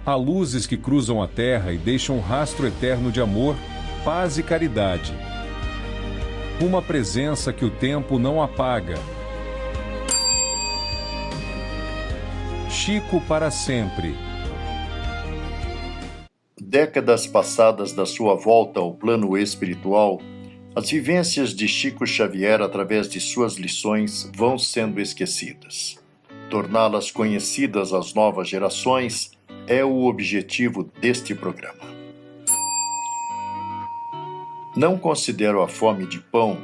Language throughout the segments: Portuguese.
Há luzes que cruzam a terra e deixam um rastro eterno de amor, paz e caridade. Uma presença que o tempo não apaga. Chico para sempre. Décadas passadas da sua volta ao plano espiritual, as vivências de Chico Xavier através de suas lições vão sendo esquecidas. Torná-las conhecidas às novas gerações é o objetivo deste programa. Não considero a fome de pão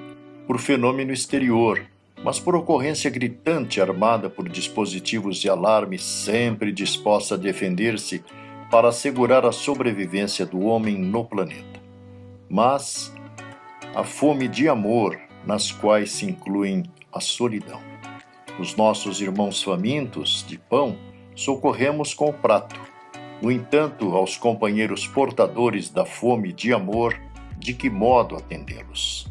por fenômeno exterior, mas por ocorrência gritante armada por dispositivos de alarme sempre disposta a defender-se para assegurar a sobrevivência do homem no planeta. Mas a fome de amor, nas quais se incluem a solidão. Os nossos irmãos famintos de pão socorremos com o prato. No entanto, aos companheiros portadores da fome de amor, de que modo atendê-los?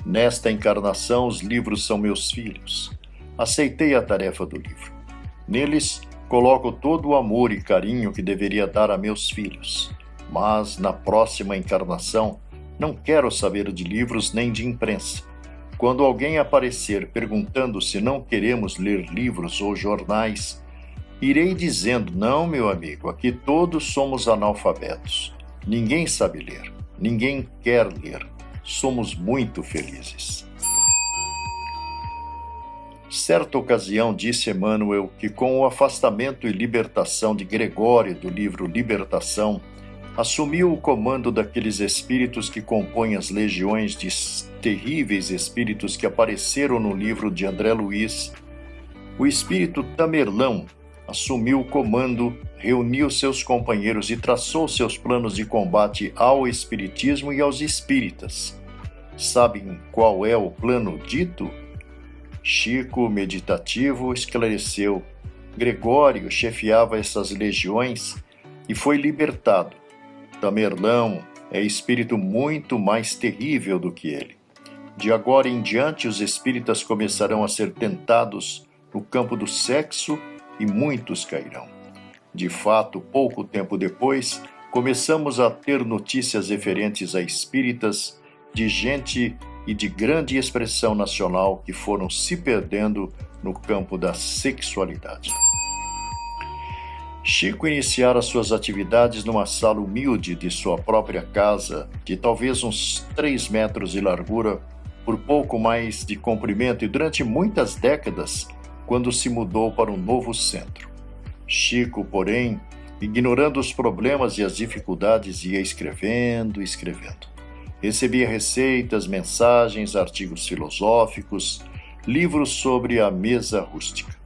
Nesta encarnação, os livros são meus filhos. Aceitei a tarefa do livro. Neles, coloco todo o amor e carinho que deveria dar a meus filhos. Mas, na próxima encarnação, não quero saber de livros nem de imprensa. Quando alguém aparecer perguntando se não queremos ler livros ou jornais, irei dizendo: não, meu amigo, aqui todos somos analfabetos. Ninguém sabe ler, ninguém quer ler. Somos muito felizes. Certa ocasião disse Emmanuel que com o afastamento e libertação de Gregório do livro Libertação, assumiu o comando daqueles espíritos que compõem as legiões de terríveis espíritos que apareceram no livro de André Luiz. O espírito Tamerlão assumiu o comando, reuniu seus companheiros e traçou seus planos de combate ao espiritismo e aos espíritas. Sabem qual é o plano dito? Chico, meditativo, esclareceu. Gregório chefiava essas legiões e foi libertado. Tamerlão é espírito muito mais terrível do que ele. De agora em diante, os espíritas começarão a ser tentados no campo do sexo e muitos cairão. De fato, pouco tempo depois, começamos a ter notícias referentes a espíritas de gente e de grande expressão nacional que foram se perdendo no campo da sexualidade. Chico iniciara suas atividades numa sala humilde de sua própria casa, de talvez uns 3 metros de largura, por pouco mais de comprimento, e durante muitas décadas, quando se mudou para um novo centro. Chico, porém, ignorando os problemas e as dificuldades, ia escrevendo. Recebia receitas, mensagens, artigos filosóficos, livros sobre a mesa rústica.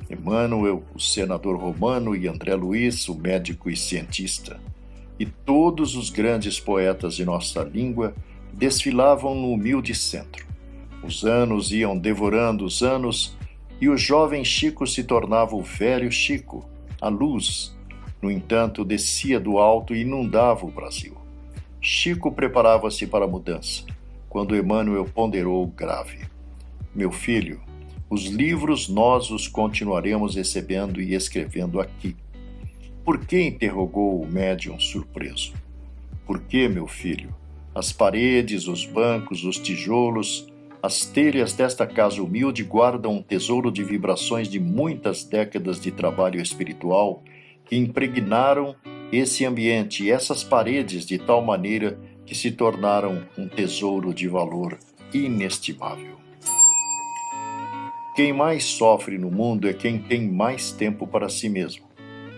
Emmanuel, o senador romano, e André Luiz, o médico e cientista, e todos os grandes poetas de nossa língua desfilavam no humilde centro. Os anos iam devorando os anos e o jovem Chico se tornava o velho Chico, a luz. No entanto, descia do alto e inundava o Brasil. Chico preparava-se para a mudança, quando Emmanuel ponderou grave: meu filho, os livros nós os continuaremos recebendo e escrevendo aqui. Por que? Interrogou o médium surpreso. Por que, meu filho? As paredes, os bancos, os tijolos, as telhas desta casa humilde guardam um tesouro de vibrações de muitas décadas de trabalho espiritual que impregnaram esse ambiente e essas paredes de tal maneira que se tornaram um tesouro de valor inestimável. Quem mais sofre no mundo é quem tem mais tempo para si mesmo.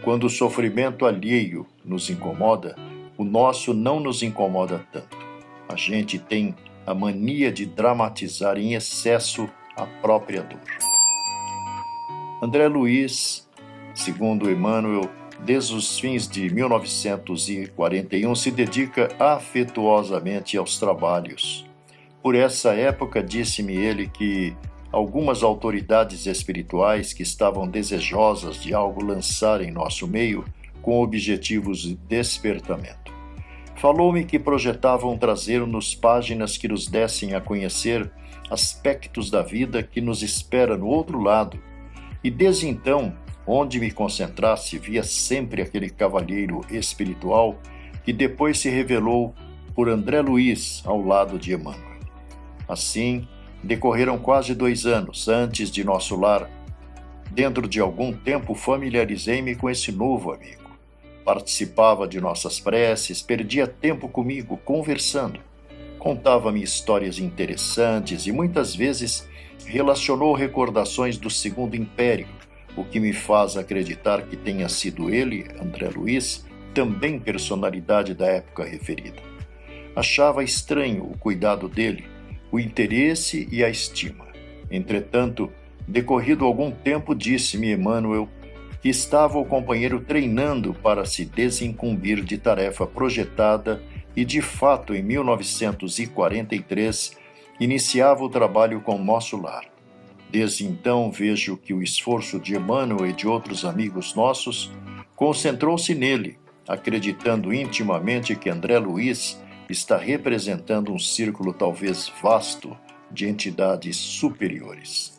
Quando o sofrimento alheio nos incomoda, o nosso não nos incomoda tanto. A gente tem a mania de dramatizar em excesso a própria dor. André Luiz, segundo Emmanuel, desde os fins de 1941, se dedica afetuosamente aos trabalhos. Por essa época, disse-me ele que algumas autoridades espirituais que estavam desejosas de algo lançar em nosso meio com objetivos de despertamento. Falou-me que projetavam trazer-nos páginas que nos dessem a conhecer aspectos da vida que nos espera no outro lado, e desde então Onde me concentrasse, via sempre aquele cavalheiro espiritual que depois se revelou por André Luiz ao lado de Emmanuel. Assim, decorreram quase 2 anos antes de nosso lar. Dentro de algum tempo, familiarizei-me com esse novo amigo. Participava de nossas preces, perdia tempo comigo, conversando. Contava-me histórias interessantes e muitas vezes relacionou recordações do Segundo Império, o que me faz acreditar que tenha sido ele, André Luiz, também personalidade da época referida. Achava estranho o cuidado dele, o interesse e a estima. Entretanto, decorrido algum tempo, disse-me Emmanuel que estava o companheiro treinando para se desincumbir de tarefa projetada e, de fato, em 1943, iniciava o trabalho com nosso lar. Desde então vejo que o esforço de Emmanuel e de outros amigos nossos concentrou-se nele, acreditando intimamente que André Luiz está representando um círculo talvez vasto de entidades superiores.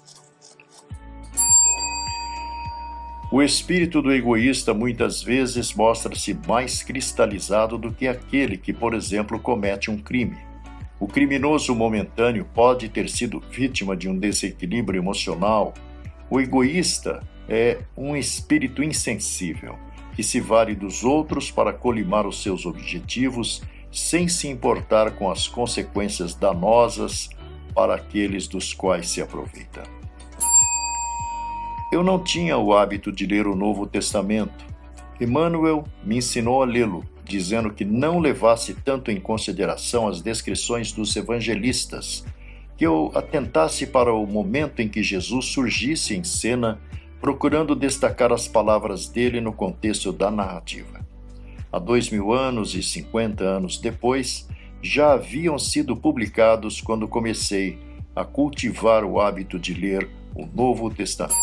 O espírito do egoísta muitas vezes mostra-se mais cristalizado do que aquele que, por exemplo, comete um crime. O criminoso momentâneo pode ter sido vítima de um desequilíbrio emocional. O egoísta é um espírito insensível, que se vale dos outros para colimar os seus objetivos, sem se importar com as consequências danosas para aqueles dos quais se aproveita. Eu não tinha o hábito de ler o Novo Testamento. Emmanuel me ensinou a lê-lo, dizendo que não levasse tanto em consideração as descrições dos evangelistas, que eu atentasse para o momento em que Jesus surgisse em cena, procurando destacar as palavras dele no contexto da narrativa. Há 2000 anos e 50 anos depois, já haviam sido publicados quando comecei a cultivar o hábito de ler o Novo Testamento.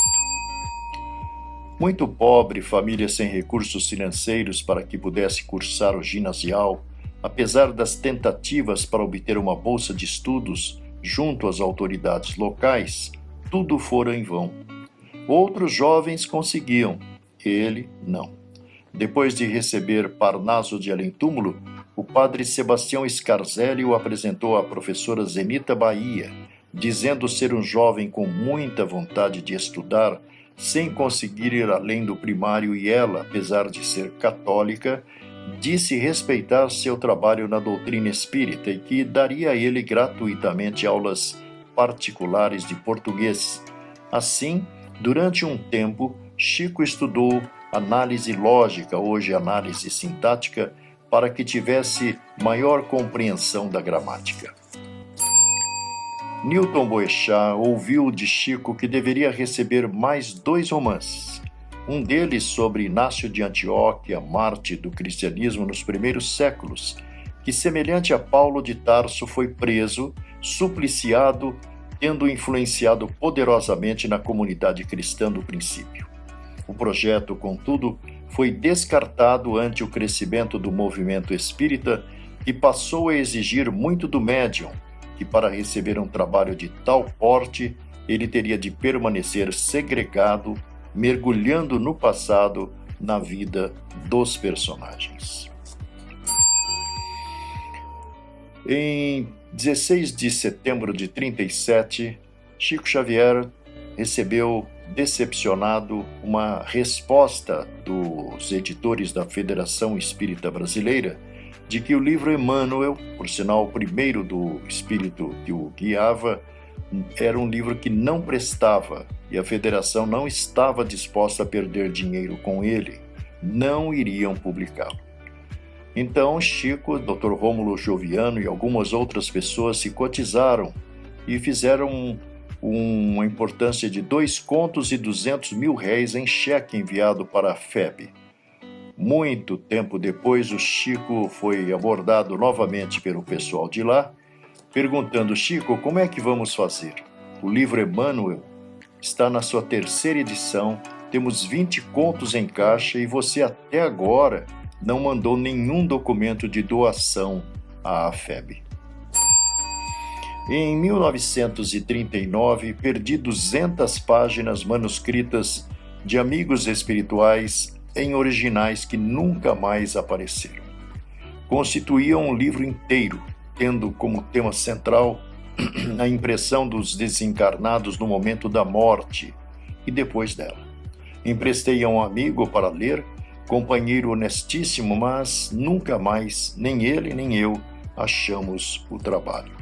Muito pobre, família sem recursos financeiros para que pudesse cursar o ginasial, apesar das tentativas para obter uma bolsa de estudos junto às autoridades locais, tudo fora em vão. Outros jovens conseguiam, ele não. Depois de receber Parnaso de além-túmulo, o padre Sebastião Scarzelli o apresentou à professora Zenita Bahia, dizendo ser um jovem com muita vontade de estudar, sem conseguir ir além do primário, e ela, apesar de ser católica, disse respeitar seu trabalho na doutrina espírita e que daria a ele gratuitamente aulas particulares de português. Assim, durante um tempo, Chico estudou análise lógica, hoje análise sintática, para que tivesse maior compreensão da gramática. Newton Boechat ouviu de Chico que deveria receber mais 2 romances. Um deles sobre Inácio de Antioquia, Marte do cristianismo nos primeiros séculos, que, semelhante a Paulo de Tarso, foi preso, supliciado, tendo influenciado poderosamente na comunidade cristã do princípio. O projeto, contudo, foi descartado ante o crescimento do movimento espírita, que passou a exigir muito do médium, que para receber um trabalho de tal porte, ele teria de permanecer segregado, mergulhando no passado, na vida dos personagens. Em 16 de setembro de 37, Chico Xavier recebeu, decepcionado, uma resposta dos editores da Federação Espírita Brasileira de que o livro Emmanuel, por sinal o primeiro do espírito que o guiava, era um livro que não prestava e a federação não estava disposta a perder dinheiro com ele, não iriam publicá-lo. Então Chico, Dr. Rômulo Joviano e algumas outras pessoas se cotizaram e fizeram uma importância de 2 contos e 200 mil réis em cheque enviado para a FEB. Muito tempo depois, o Chico foi abordado novamente pelo pessoal de lá, perguntando: Chico, como é que vamos fazer? O livro Emmanuel está na sua 3ª edição, temos 20 contos em caixa e você até agora não mandou nenhum documento de doação à AFEB. Em 1939, perdi 200 páginas manuscritas de amigos espirituais em originais que nunca mais apareceram. Constituíam um livro inteiro, tendo como tema central a impressão dos desencarnados no momento da morte e depois dela. Emprestei a um amigo para ler, companheiro honestíssimo, mas nunca mais, nem ele nem eu, achamos o trabalho.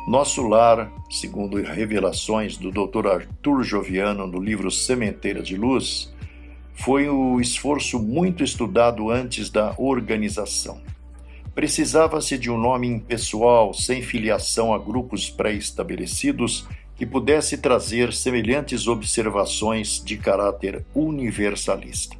Nosso lar, segundo revelações do Dr. Arthur Joviano no livro Sementeira de Luz, foi um esforço muito estudado antes da organização. Precisava-se de um nome impessoal, sem filiação a grupos pré-estabelecidos, que pudesse trazer semelhantes observações de caráter universalista.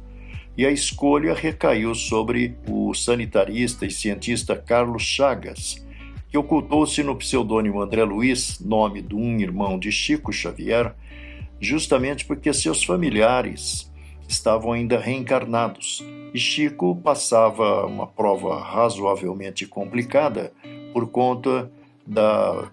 E a escolha recaiu sobre o sanitarista e cientista Carlos Chagas, que ocultou-se no pseudônimo André Luiz, nome de um irmão de Chico Xavier, justamente porque seus familiares estavam ainda reencarnados, e Chico passava uma prova razoavelmente complicada por conta da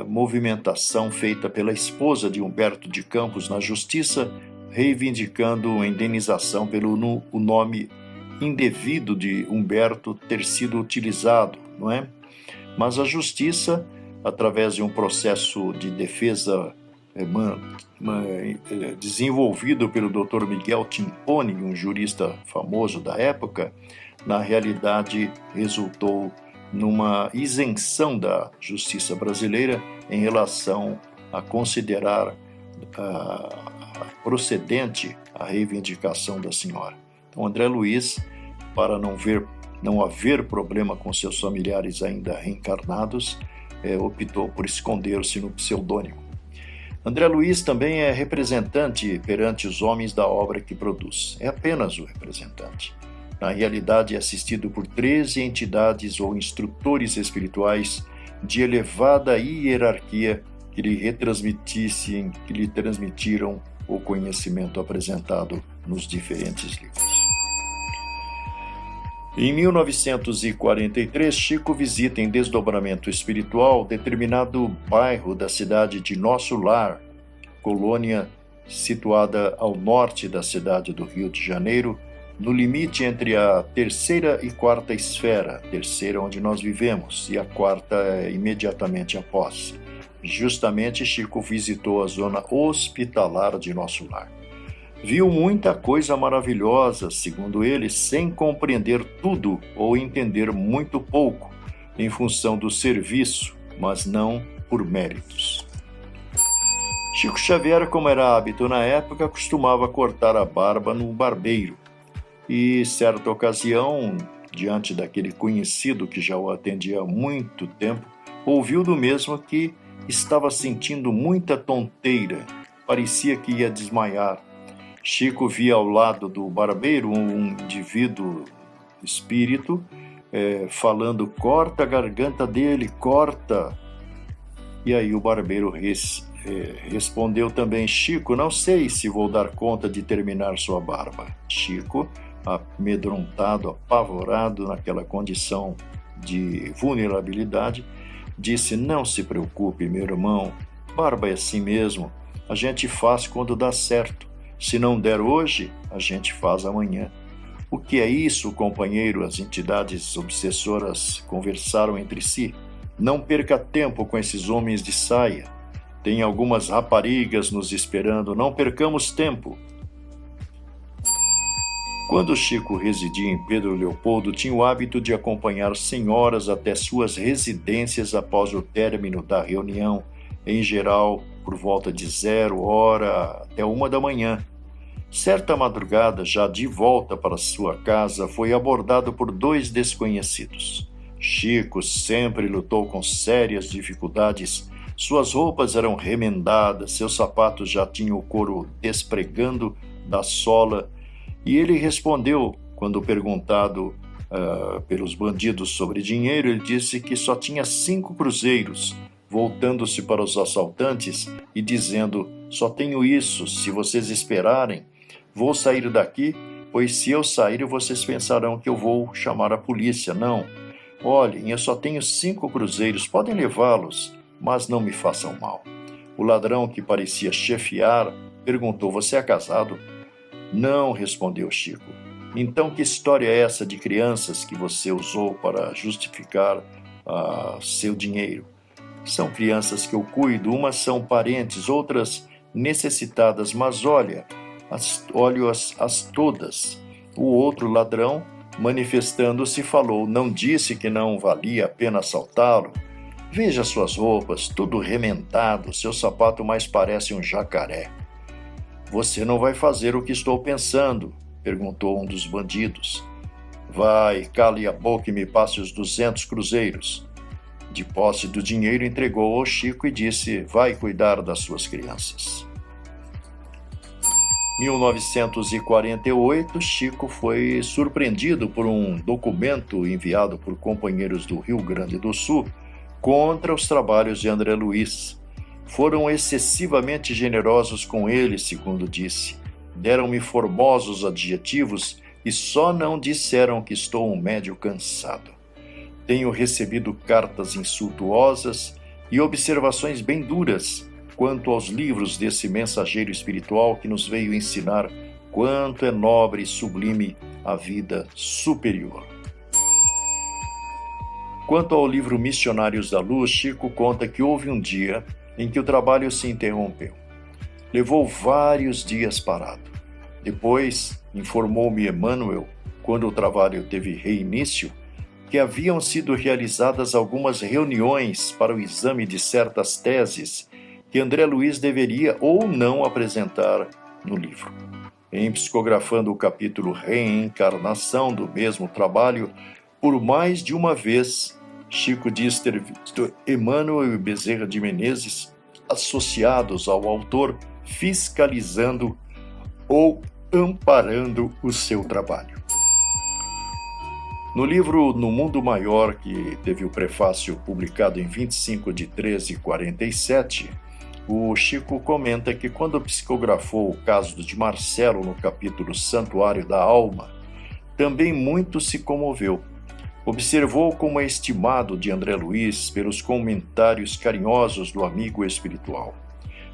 movimentação feita pela esposa de Humberto de Campos na Justiça, reivindicando indenização pelo o nome indevido de Humberto ter sido utilizado, não é? Mas a Justiça, através de um processo de defesa desenvolvido pelo Dr. Miguel Timponi, um jurista famoso da época, na realidade resultou numa isenção da justiça brasileira em relação a considerar procedente a reivindicação da senhora. Então, André Luiz, para não haver problema com seus familiares ainda reencarnados, optou por esconder-se no pseudônimo. André Luiz também é representante perante os homens da obra que produz. É apenas o representante. Na realidade, é assistido por 13 entidades ou instrutores espirituais de elevada hierarquia que lhe transmitiram o conhecimento apresentado nos diferentes livros. Em 1943, Chico visita em desdobramento espiritual determinado bairro da cidade de Nosso Lar, colônia situada ao norte da cidade do Rio de Janeiro, no limite entre a terceira e quarta esfera, a terceira onde nós vivemos e a quarta é imediatamente após. Justamente, Chico visitou a zona hospitalar de Nosso Lar. Viu muita coisa maravilhosa, segundo ele, sem compreender tudo ou entender muito pouco, em função do serviço, mas não por méritos. Chico Xavier, como era hábito na época, costumava cortar a barba no barbeiro. E, certa ocasião, diante daquele conhecido que já o atendia há muito tempo, ouviu do mesmo que estava sentindo muita tonteira, parecia que ia desmaiar. Chico via ao lado do barbeiro um indivíduo espírito falando: corta a garganta dele, corta. E aí o barbeiro respondeu também: Chico, não sei se vou dar conta de terminar sua barba. Chico, amedrontado, apavorado naquela condição de vulnerabilidade, disse: não se preocupe, meu irmão, barba é assim mesmo, a gente faz quando dá certo. Se não der hoje, a gente faz amanhã. O que é isso, companheiro? As entidades obsessoras conversaram entre si. Não perca tempo com esses homens de saia. Tem algumas raparigas nos esperando, não percamos tempo. Quando Chico residia em Pedro Leopoldo, tinha o hábito de acompanhar senhoras até suas residências após o término da reunião, em geral por volta de 0h até 1h da manhã. Certa madrugada, já de volta para sua casa, foi abordado por 2 desconhecidos. Chico sempre lutou com sérias dificuldades. Suas roupas eram remendadas, seus sapatos já tinham o couro despregando da sola, e ele respondeu, quando perguntado pelos bandidos sobre dinheiro, ele disse que só tinha 5 cruzeiros, voltando-se para os assaltantes e dizendo: só tenho isso, se vocês esperarem, vou sair daqui, pois se eu sair vocês pensarão que eu vou chamar a polícia. Não, olhem, eu só tenho 5 cruzeiros, podem levá-los, mas não me façam mal. O ladrão, que parecia chefiar perguntou: você é casado? Não, respondeu Chico. Então que história é essa de crianças que você usou para justificar seu dinheiro? São crianças que eu cuido, umas são parentes, outras necessitadas, mas olho-as todas. O outro ladrão, manifestando-se, falou: não disse que não valia a pena assaltá-lo? Veja suas roupas, tudo remendado, seu sapato mais parece um jacaré. Você não vai fazer o que estou pensando? Perguntou um dos bandidos. Vai, cale a boca e me passe os 200 cruzeiros. De posse do dinheiro, entregou ao Chico e disse: vai cuidar das suas crianças. 1948, Chico foi surpreendido por um documento enviado por companheiros do Rio Grande do Sul contra os trabalhos de André Luiz. Foram excessivamente generosos com ele, segundo disse. Deram-me formosos adjetivos e só não disseram que estou um médio cansado. Tenho recebido cartas insultuosas e observações bem duras quanto aos livros desse mensageiro espiritual que nos veio ensinar quanto é nobre e sublime a vida superior. Quanto ao livro Missionários da Luz, Chico conta que houve um dia em que o trabalho se interrompeu. Levou vários dias parado. Depois, informou-me Emmanuel, quando o trabalho teve reinício, que haviam sido realizadas algumas reuniões para o exame de certas teses que André Luiz deveria ou não apresentar no livro. Em psicografando o capítulo Reencarnação do mesmo trabalho, por mais de uma vez, Chico diz ter visto Emmanuel e Bezerra de Menezes associados ao autor, fiscalizando ou amparando o seu trabalho. No livro No Mundo Maior, que teve o prefácio publicado em 25 de 13/47, o Chico comenta que quando psicografou o caso de Marcelo no capítulo Santuário da Alma, também muito se comoveu. Observou como é estimado de André Luiz pelos comentários carinhosos do amigo espiritual.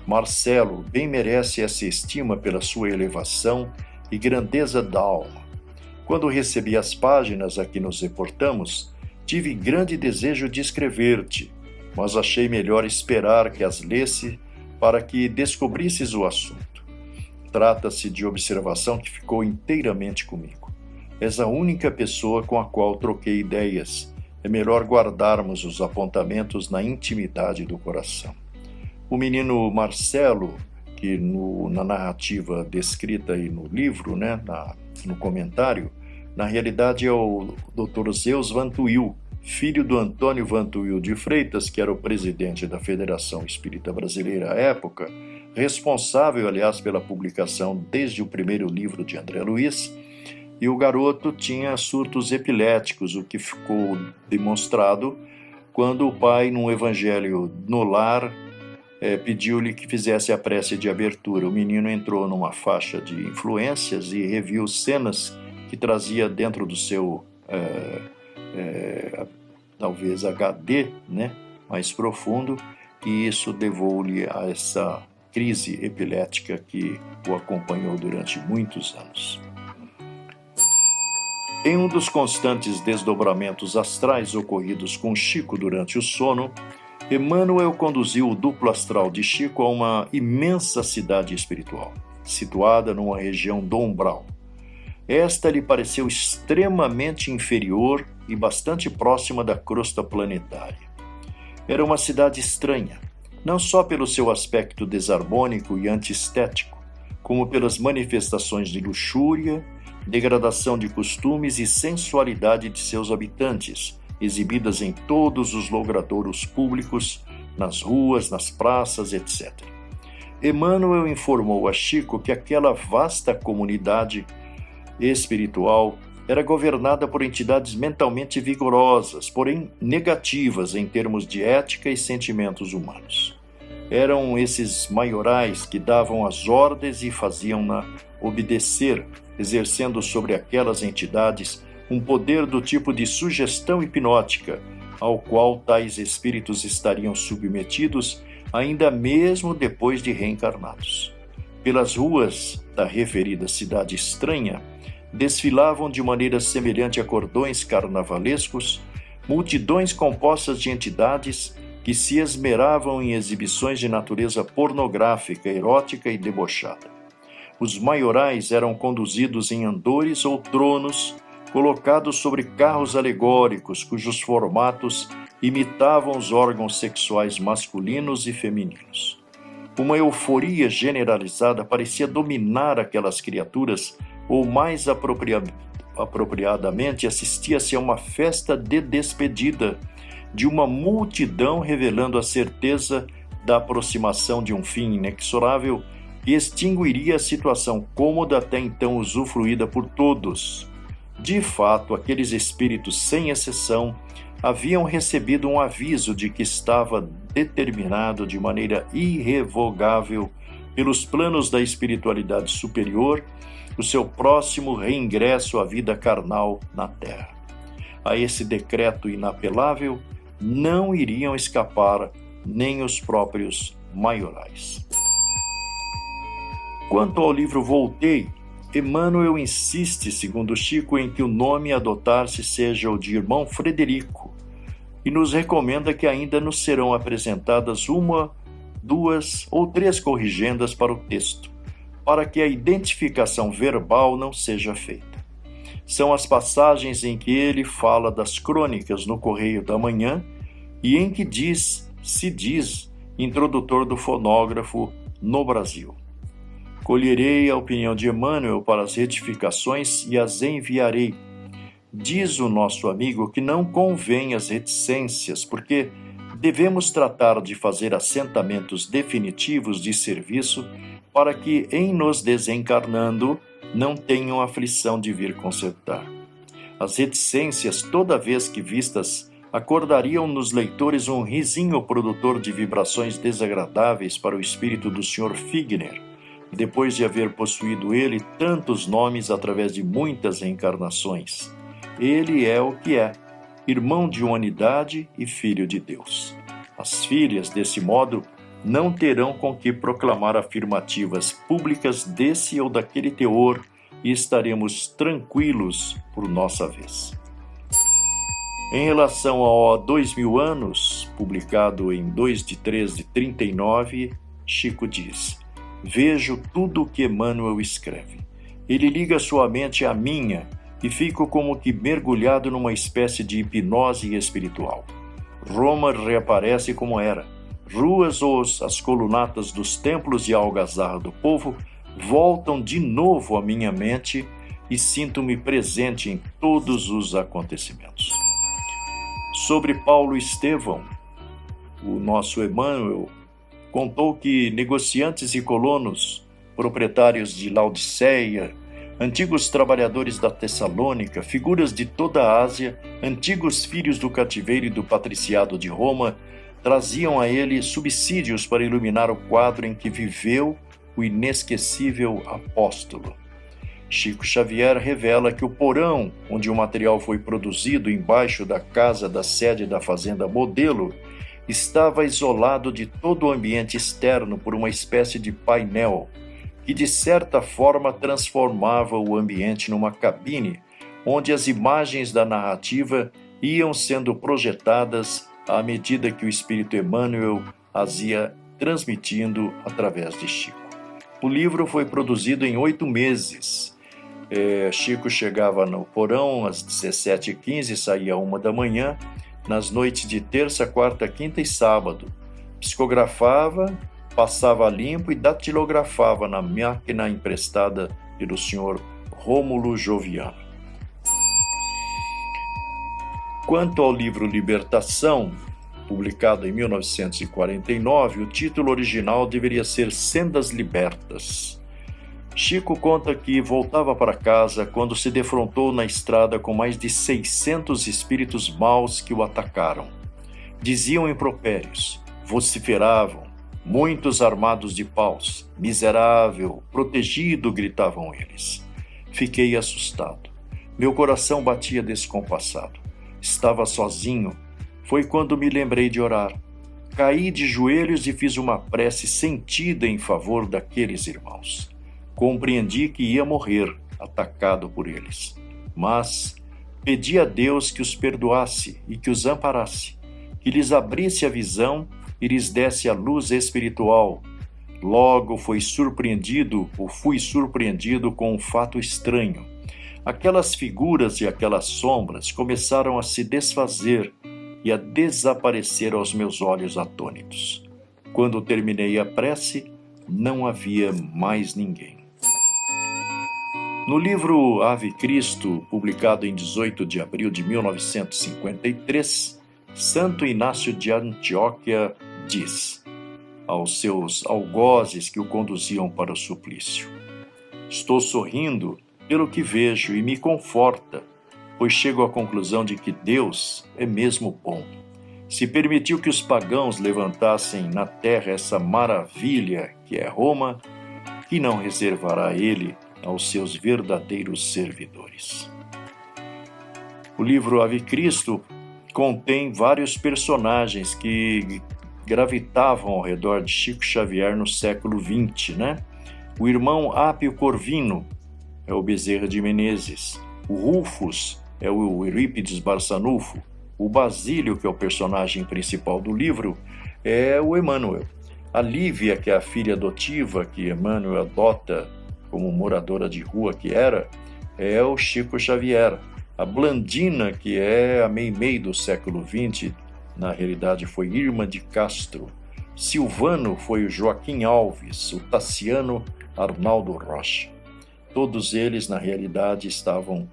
Marcelo bem merece essa estima pela sua elevação e grandeza da alma. Quando recebi as páginas a que nos reportamos, tive grande desejo de escrever-te, mas achei melhor esperar que as lesse para que descobrisses o assunto. Trata-se de observação que ficou inteiramente comigo. És a única pessoa com a qual troquei ideias. É melhor guardarmos os apontamentos na intimidade do coração. O menino Marcelo, que na narrativa descrita aí no livro, no comentário, na realidade é o Dr. Zeus Vantuil, filho do Antônio Vantuil de Freitas, que era o presidente da Federação Espírita Brasileira à época, responsável, aliás, pela publicação desde o primeiro livro de André Luiz, e o garoto tinha surtos epiléticos, o que ficou demonstrado quando o pai, num evangelho no lar, pediu-lhe que fizesse a prece de abertura. O menino entrou numa faixa de influências e reviu cenas que trazia dentro do seu, talvez, HD, mais profundo, e isso levou-lhe a essa crise epilética que o acompanhou durante muitos anos. Em um dos constantes desdobramentos astrais ocorridos com Chico durante o sono, Emmanuel conduziu o duplo astral de Chico a uma imensa cidade espiritual, situada numa região do umbral. Esta lhe pareceu extremamente inferior e bastante próxima da crosta planetária. Era uma cidade estranha, não só pelo seu aspecto desarmônico e antiestético, como pelas manifestações de luxúria, degradação de costumes e sensualidade de seus habitantes, exibidas em todos os logradouros públicos, nas ruas, nas praças, etc. Emmanuel informou a Chico que aquela vasta comunidade espiritual era governada por entidades mentalmente vigorosas, porém negativas em termos de ética e sentimentos humanos. Eram esses maiorais que davam as ordens e faziam-na obedecer, exercendo sobre aquelas entidades um poder do tipo de sugestão hipnótica, ao qual tais espíritos estariam submetidos ainda mesmo depois de reencarnados. pelas ruas da referida cidade estranha, desfilavam de maneira semelhante a cordões carnavalescos multidões compostas de entidades que se esmeravam em exibições de natureza pornográfica, erótica e debochada. Os maiorais eram conduzidos em andores ou tronos, colocados sobre carros alegóricos, cujos formatos imitavam os órgãos sexuais masculinos e femininos. Uma euforia generalizada parecia dominar aquelas criaturas, ou mais apropriadamente assistia-se a uma festa de despedida de uma multidão, revelando a certeza da aproximação de um fim inexorável que extinguiria a situação cômoda até então usufruída por todos. De fato, aqueles espíritos, sem exceção, haviam recebido um aviso de que estava determinado de maneira irrevogável pelos planos da espiritualidade superior o seu próximo reingresso à vida carnal na Terra. A esse decreto inapelável não iriam escapar nem os próprios maiorais. Quanto ao livro Voltei, Emmanuel insiste, segundo Chico, em que o nome a adotar-se seja o de irmão Frederico e nos recomenda que ainda nos serão apresentadas 1, 2 ou 3 corrigendas para o texto, para que a identificação verbal não seja feita. São as passagens em que ele fala das crônicas no Correio da Manhã e em que se diz introdutor do fonógrafo no Brasil. Colherei a opinião de Emmanuel para as retificações e as enviarei. Diz o nosso amigo que não convém as reticências, porque devemos tratar de fazer assentamentos definitivos de serviço para que, em nos desencarnando, não tenham aflição de vir consertar. As reticências, toda vez que vistas, acordariam nos leitores um risinho produtor de vibrações desagradáveis para o espírito do Sr. Figner, depois de haver possuído ele tantos nomes através de muitas reencarnações. Ele é o que é, irmão de humanidade e filho de Deus. As filhas, desse modo, não terão com que proclamar afirmativas públicas desse ou daquele teor e estaremos tranquilos por nossa vez. Em relação ao Há 2000 anos, publicado em 2/3/39, Chico diz: vejo tudo o que Emmanuel escreve. Ele liga sua mente à minha e fico como que mergulhado numa espécie de hipnose espiritual. Roma reaparece como era. Ruas ou as colunatas dos templos e a algazarra do povo voltam de novo à minha mente e sinto-me presente em todos os acontecimentos. Sobre Paulo Estevão, o nosso Emmanuel contou que negociantes e colonos, proprietários de Laodiceia, antigos trabalhadores da Tessalônica, figuras de toda a Ásia, antigos filhos do cativeiro e do patriciado de Roma, traziam a ele subsídios para iluminar o quadro em que viveu o inesquecível apóstolo. Chico Xavier revela que o porão onde o material foi produzido embaixo da casa da sede da Fazenda Modelo estava isolado de todo o ambiente externo por uma espécie de painel que de certa forma transformava o ambiente numa cabine onde as imagens da narrativa iam sendo projetadas à medida que o Espírito Emmanuel as ia transmitindo através de Chico. O livro foi produzido em 8 meses. Chico chegava no porão às 17h15 e saía às 1 da manhã, nas noites de terça, quarta, quinta e sábado. Psicografava, passava limpo e datilografava na máquina emprestada pelo Sr. Rômulo Joviano. Quanto ao livro Libertação, publicado em 1949, o título original deveria ser Sendas Libertas. Chico conta que voltava para casa quando se defrontou na estrada com mais de 600 espíritos maus que o atacaram. Diziam impropérios, vociferavam, muitos armados de paus. Miserável, protegido, gritavam eles. Fiquei assustado. Meu coração batia descompassado. Estava sozinho. Foi quando me lembrei de orar. Caí de joelhos e fiz uma prece sentida em favor daqueles irmãos. Compreendi que ia morrer, atacado por eles, mas pedi a Deus que os perdoasse e que os amparasse, que lhes abrisse a visão e lhes desse a luz espiritual. Logo fui surpreendido com um fato estranho. Aquelas figuras e aquelas sombras começaram a se desfazer e a desaparecer aos meus olhos atônitos. Quando terminei a prece, não havia mais ninguém. No livro Ave Cristo, publicado em 18 de abril de 1953, Santo Inácio de Antioquia diz aos seus algozes que o conduziam para o suplício: estou sorrindo pelo que vejo e me conforta, pois chego à conclusão de que Deus é mesmo bom. Se permitiu que os pagãos levantassem na terra essa maravilha que é Roma, que não reservará Ele aos seus verdadeiros servidores. O livro Ave Cristo contém vários personagens que gravitavam ao redor de Chico Xavier no século XX, né? O irmão Apio Corvino é o Bezerra de Menezes, o Rufus é o Eurípides Barçanufo, o Basílio, que é o personagem principal do livro, é o Emmanuel. A Lívia, que é a filha adotiva que Emmanuel adota como moradora de rua que era, é o Chico Xavier. A Blandina, que é a Meimei do século XX, na realidade foi Irma de Castro. Silvano foi o Joaquim Alves, o Tassiano Arnaldo Rocha. Todos eles, na realidade, estavam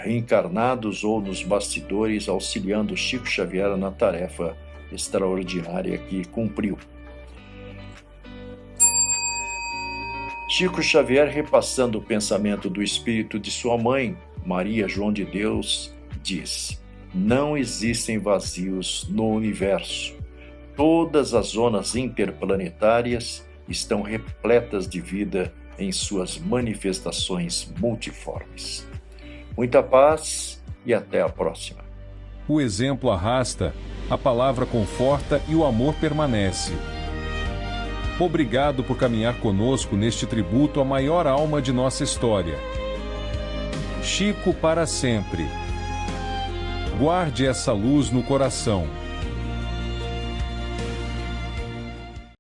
reencarnados ou nos bastidores, auxiliando Chico Xavier na tarefa extraordinária que cumpriu. Chico Xavier, repassando o pensamento do espírito de sua mãe, Maria João de Deus, diz: não existem vazios no universo. Todas as zonas interplanetárias estão repletas de vida em suas manifestações multiformes. Muita paz e até a próxima. O exemplo arrasta, a palavra conforta e o amor permanece. Obrigado por caminhar conosco neste tributo à maior alma de nossa história. Chico para sempre. Guarde essa luz no coração.